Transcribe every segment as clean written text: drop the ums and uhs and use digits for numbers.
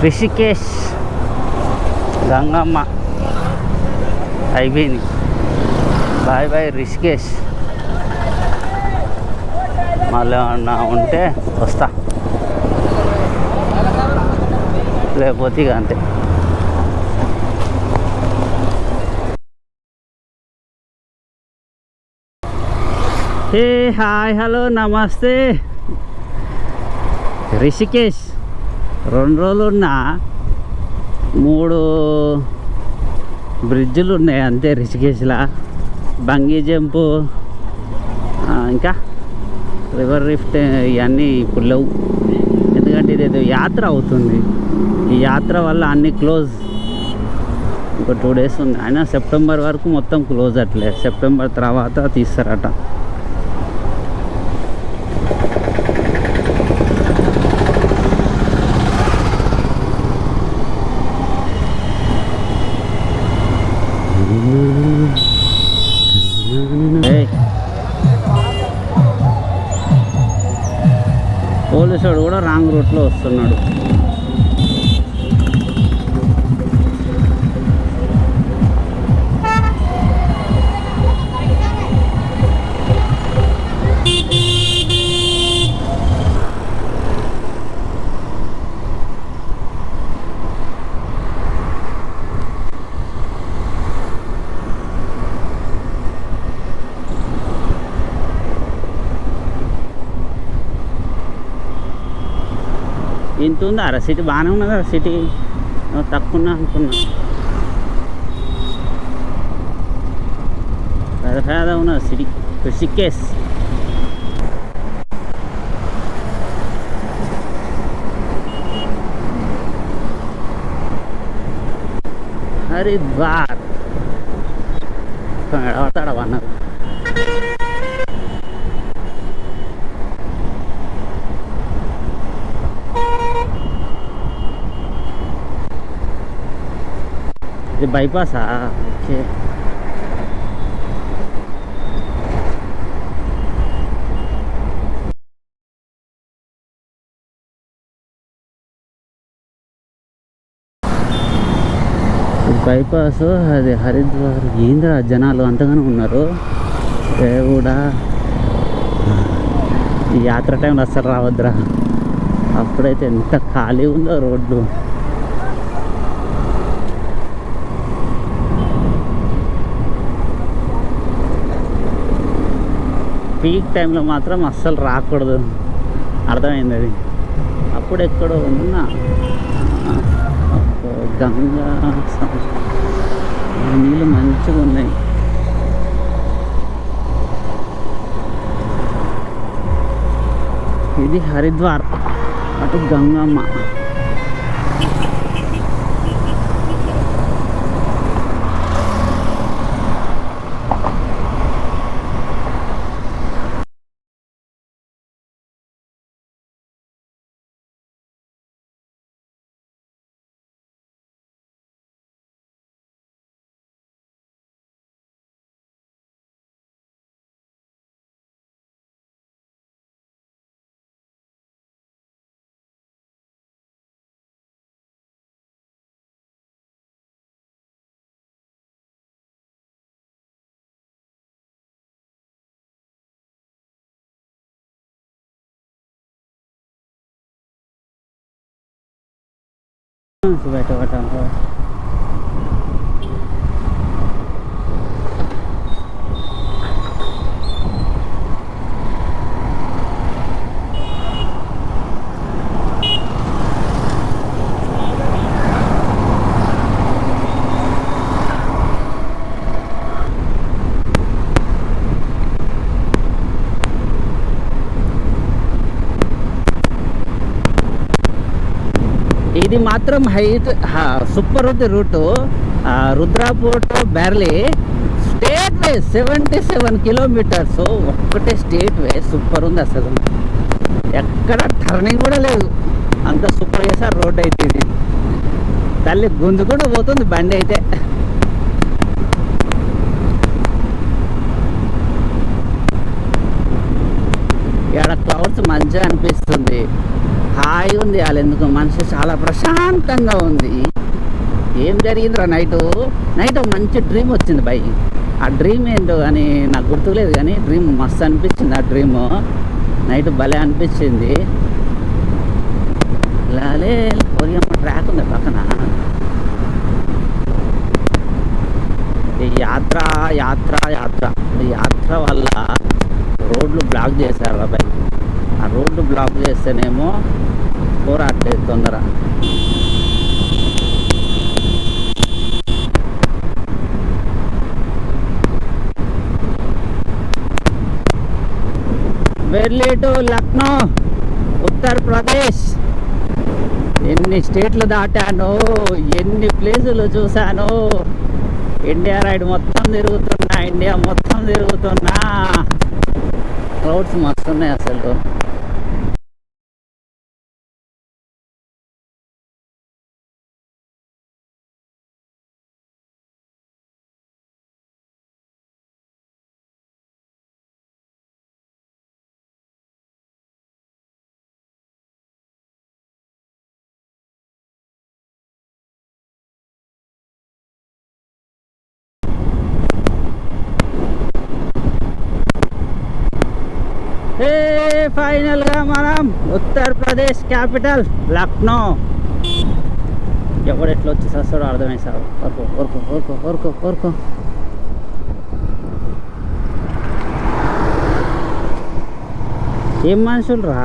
రిషికేష్ గంగమ్మ అయిపోయింది. Bye bye Rishikesh. మళ్ళీ ఏమన్నా ఉంటే వస్తా, లేకపోతే ఇక అంతే. హే హాయ్ హలో నమస్తే. రిషికేష్ 2 రోజులు ఉన్నా, 3 బ్రిడ్జులు ఉన్నాయి అంతే రిషికేష్లో. బంగీ జంపు, ఇంకా రివర్ రిఫ్ట్ ఇవన్నీ ఇప్పుడు లేవు. ఎందుకంటే ఇదేదో యాత్ర అవుతుంది. ఈ యాత్ర వల్ల అన్నీ క్లోజ్. ఇంకో 2 డేస్ ఉంది. అయినా సెప్టెంబర్ వరకు మొత్తం క్లోజ్. అట్లే సెప్టెంబర్ తర్వాత తీస్తారట. పోలీసుడు కూడా రాంగ్ రూట్లో వస్తున్నాడు. ఇంత ఉందా రా సిటీ? బాగానే ఉన్నదా సిటీ? తక్కువ అనుకున్నా. పెద్ద ఉన్నది సిటీ రిషికేష్. హరిద్వార్ పడతాడా అన్నారు. ఇది బైపాసా? ఓకే. బైపాస్ అది హరిద్వార్. ఏంద్రా జనాలు అంతగానో ఉన్నారు. దేవుడా, ఈ యాత్ర టైంలో అస్సలు రావద్దురా. అప్పుడైతే ఎంత ఖాళీ ఉందో రోడ్లు. పీక్ టైంలో మాత్రం అస్సలు రాకూడదు. అర్థమైంది అది. అప్పుడు ఎక్కడో ఉన్నా గంగా నీళ్ళు మంచిగా ఉన్నాయి. ఇది హరిద్వార్, అటు గంగమ్మ. बैठा बैठा ఇది మాత్రం హైట్ సూపర్ ఉంది route. Rudrapur to Bareilly state way 77 kilometres. ఒక్కటే స్టేట్ వే. సూపర్ ఉంది అసలు. ఎక్కడ టర్నింగ్ కూడా లేదు. అంత సూపర్ చేశారు రోడ్ అయితే. ఇది తల్లి గుంజు కూడా పోతుంది బండి అయితే. ఇక్కడ క్లౌడ్స్ మంచిగా అనిపిస్తుంది. హాయ్ హాయిగా ఉంది వాళ్ళు ఎందుకు మనసు చాలా ప్రశాంతంగా ఉంది. ఏం జరిగిందిరా నైట్ ఒక మంచి డ్రీమ్ వచ్చింది బై. ఆ డ్రీమ్ ఏంటో కానీ నాకు గుర్తులేదు, కానీ డ్రీమ్ మస్తు అనిపించింది. ఆ డ్రీమ్ నైట్ భలే అనిపించింది. లాలే ఒరియమ్మ ట్రాక్ ఉంది పక్కన. ఈ యాత్ర వల్ల రోడ్లు బ్లాక్ చేశారు అబ్బాయి. ఆ రోడ్లు బ్లాక్ చేస్తేనేమో పోరాట్లేదు తొందర. వెళ్ళి టు లక్నో, ఉత్తరప్రదేశ్. ఎన్ని స్టేట్లు దాటాను, ఎన్ని ప్లేసులు చూశాను. ఇండియా రైడ్ మొత్తం తిరుగుతున్నా, ఇండియా మొత్తం తిరుగుతున్నా. క్రౌడ్స్ మస్తున్నాయి అసలు. ఫైనల్గా మనం ఉత్తరప్రదేశ్ క్యాపిటల్ లక్నో. ఎవడు ఎట్లా వచ్చి వస్తాడో అర్థమై సార్. ఓర్కో ఏం మనుషులు రా.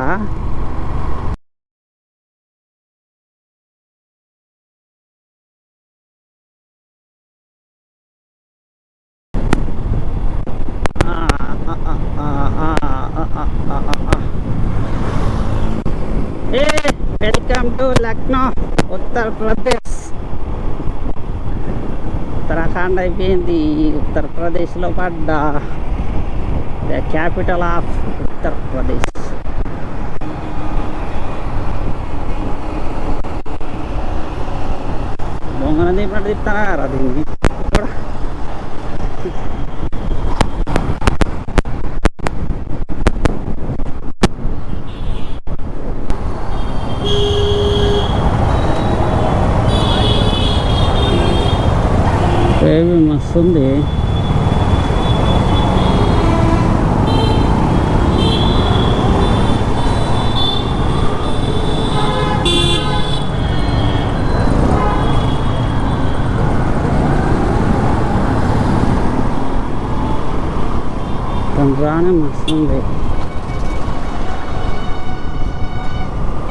Welcome to Lucknow, Uttar Pradesh. ఉత్తరాఖండ్ అయిపోయింది, ఉత్తరప్రదేశ్లో పడ్డా. The capital of Uttar Pradesh. దొంగన తిప్పినట్టు తిప్పుతానా రా దీన్ని కూడా. ఏమి మస్తుంది. రానే మస్తుంది.